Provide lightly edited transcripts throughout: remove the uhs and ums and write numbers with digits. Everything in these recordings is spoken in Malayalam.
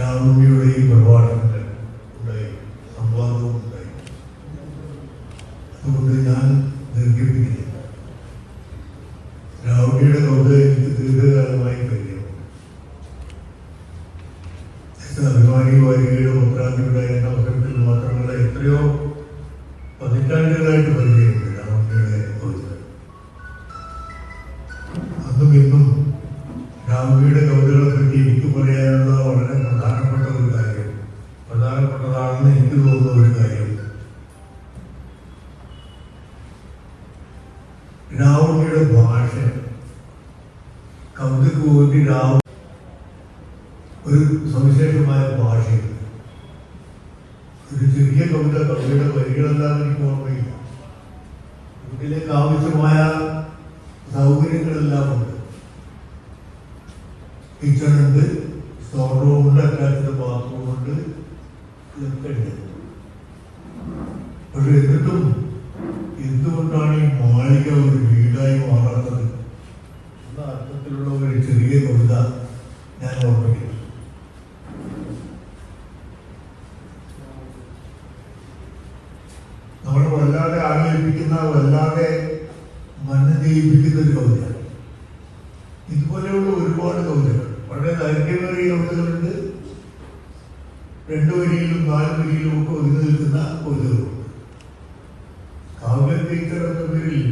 രാഹുലിയുടെയും പ്രഭാഷണങ്ങൾ ഉണ്ടായി, സംവാദവും ഉണ്ടായി. അതുകൊണ്ട് ഞാൻ ദീർഘിപ്പിക്കുന്നില്ല. രാഹുലിയുടെ കൗതുകം എനിക്ക് ദീർഘകാലമായി കഴിയും. അഭിമാനി വാരികയുടെ മുദ്രാന്തിയുടെ എന്ന അവസരത്തിൽ മാത്രമല്ല, എത്രയോ പതിറ്റാണ്ടുകളായിട്ട് പരിചയമുണ്ട് രാഹുലിയുടെ കൗതുകം. അന്നും ഇന്നും രാഹുലിയുടെ കൗതുകളെ പറ്റി എനിക്ക് പറയാനുള്ള വളരെ പ്രധാനപ്പെട്ട ഒരു കാര്യം, പ്രധാനപ്പെട്ടതാണെന്ന് എനിക്ക് തോന്നുന്ന ഒരു കാര്യം, രാഹുലിയുടെ ഭാഷ. കവിതയ്ക്ക് വേണ്ടി രാഹുൽ ഒരു സവിശേഷമായ ഭാഷയുണ്ട്. ഒരു ചെറിയ കവിതയുടെ വരികളെല്ലാം എനിക്ക് ഓർമ്മയില്ല. വീട്ടിലേക്ക് ആവശ്യമായ സൗകര്യങ്ങളെല്ലാം ഉണ്ട്. കിച്ചണുണ്ട്, സ്റ്റോർ റൂമുണ്ട്, അറ്റാച്ച്ഡ് ബാത്റൂമുണ്ട്, ഇതൊക്കെ ഉണ്ട്. പക്ഷെ എന്നിട്ടും എന്തുകൊണ്ടാണ് ഈ മാളിക ഒരു വീടായി മാറാത്തത് എന്ന അർത്ഥത്തിലുള്ള ഒരു ചെറിയ കവിത ഞാൻ ഓർമ്മിക്കുന്നു. നമ്മളെ വല്ലാതെ ആലോചിപ്പിക്കുന്ന, വല്ലാതെ മനസ്സിപ്പിക്കുന്ന ഒരു കവിതയാണ്. ഇതുപോലെയുള്ള ഒരുപാട് കവിതകൾ, വളരെ ദൈർഘ്യമേറിയ കവിതകളുണ്ട്, 2 വരിയിലും 4 വരിയിലും ഒക്കെ ഒതുങ്ങി നിൽക്കുന്ന കവിതകളുണ്ട്. കാവ്യ ടീച്ചർ എന്ന പേരിൽ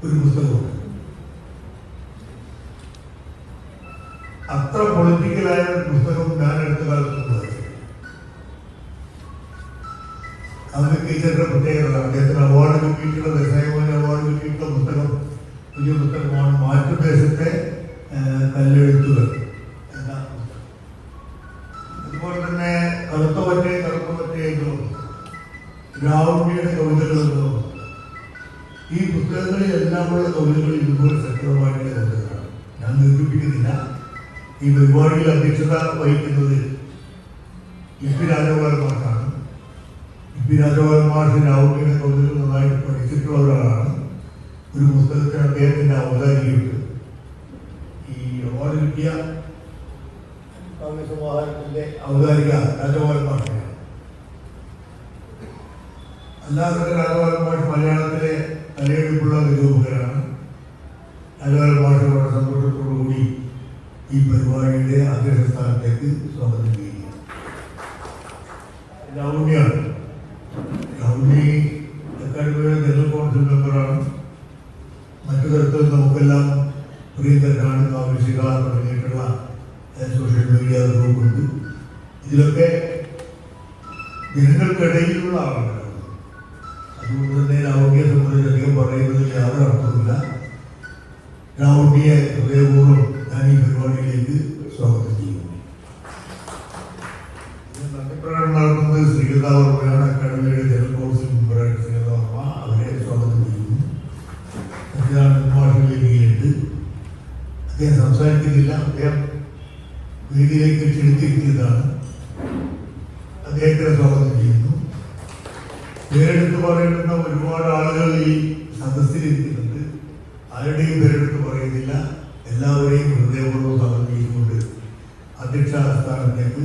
ഒരു പുസ്തകമുണ്ട്. അത്ര പൊളിറ്റിക്കലായ ഒരു പുസ്തകം ഞാൻ അടുത്ത കാലത്ത് വായിച്ചു. കാവ്യ ടീച്ചറുടെ പ്രത്യേകത, അദ്ദേഹത്തിന് അവാർഡ് കിട്ടിയിട്ടുള്ള, ദേശാഭിമാനി അവാർഡ് കിട്ടിയിട്ടുള്ള പുസ്തകം, പുതിയ പുസ്തകമാണ് മാറ്റുദേശത്തെ കല്ലെഴുത്തുകൾ എന്ന പുസ്തകം. അതുപോലെ തന്നെ കറുത്തവറ്റെ എന്ന രാഹുലിയുടെ കവിതകൾ എന്ന ഈ പുസ്തകങ്ങളിലെല്ലാമുള്ള കവിതകൾ ഇതുപോലെ ശക്തമായിട്ടുള്ള കവിതകളാണ്. ഞാൻ നിരൂപിക്കുന്നില്ല. ഈ പരിപാടിയിൽ അധ്യക്ഷത വഹിക്കുന്നത് പി രാജഗോപാൽ മാഷാണ്. പി രാജഗോപാൽ മാഷ് രാഹുലിയുടെ കവിതകൾ നന്നായിട്ട് പഠിച്ചിട്ടുള്ള ഒരാളാണ്. ഒരു പുസ്തകത്തിന് അദ്ദേഹത്തിന്റെ ഔദാര്യമുണ്ട്. ഈ അവാർഡ് കിട്ടിയ കാവ്യസമാഹാരത്തിന്റെ ഔദാരിക രാജഗോപാൽ മാഷാണ്. അല്ലാതെ രാജഗോപാൽ മാഷ് മലയാളത്തിലെ തലയെടുപ്പുള്ള നിരൂപകരാണ്. രാജഗോപാൽ മാഷ് വളരെ സന്തോഷത്തോടുകൂടി ഈ പരിപാടിയുടെ അധ്യക്ഷ സ്ഥാനത്തേക്ക് സ്വാഗതം ചെയ്യുക. രാഹുലിയാണ്. രാഹുലി അക്കാദമിയുടെ ജനറൽ കൗൺസിൽ മെമ്പറാണ്. മറ്റു തരത്തിൽ നമുക്കെല്ലാം പ്രിയങ്കരനാണ്. കാവ്യശിക തുടങ്ങിയിട്ടുള്ള സോഷ്യൽ മീഡിയ ഗ്രൂപ്പുണ്ട്. ഇതിലൊക്കെ ജനങ്ങൾക്കിടയിലുള്ള ആളുകളാണ്. അതുകൊണ്ട് തന്നെ രാഹുലിയെ സംബന്ധിച്ച് അധികം പറയുന്നതിൽ യാതൊരു അർത്ഥമില്ല. രാഹുലിയെ ഹൃദയപൂർവ്വം ഞാൻ ഈ പരിപാടിയിലേക്ക് സ്വാഗതം ചെയ്യുന്നു. നന്ദിപ്രകടനം നടത്തുന്നത് ശ്രീകൃതാവർമ്മയാണ്. അക്കാദമിയുടെ ജനറൽ കൗൺസിൽ മെമ്പറായിട്ട് ശ്രീകൃതാവർമ്മ, അവരെ സ്വാഗതം ചെയ്യുന്നു. ഭാഷയിലേക്ക് അദ്ദേഹം സംസാരിക്കുന്നില്ല. അദ്ദേഹം വേദിയിലേക്ക് ക്ഷണിച്ചിരിക്കുന്നതാണ്. അദ്ദേഹത്തിനെ സ്വാഗതം ചെയ്യുന്നു. പേരെടുത്ത് പറയേണ്ടുന്ന ഒരുപാട് ആളുകൾ ഈ സദസ്സിലിരിക്കുന്നുണ്ട്. ആരുടെയും പേരെടുത്ത് പറയുന്നില്ല. എല്ലാവരെയും ഹൃദയപൂർവ്വം സ്വാഗതം ചെയ്തുകൊണ്ട് അധ്യക്ഷ സ്ഥാനത്തേക്ക്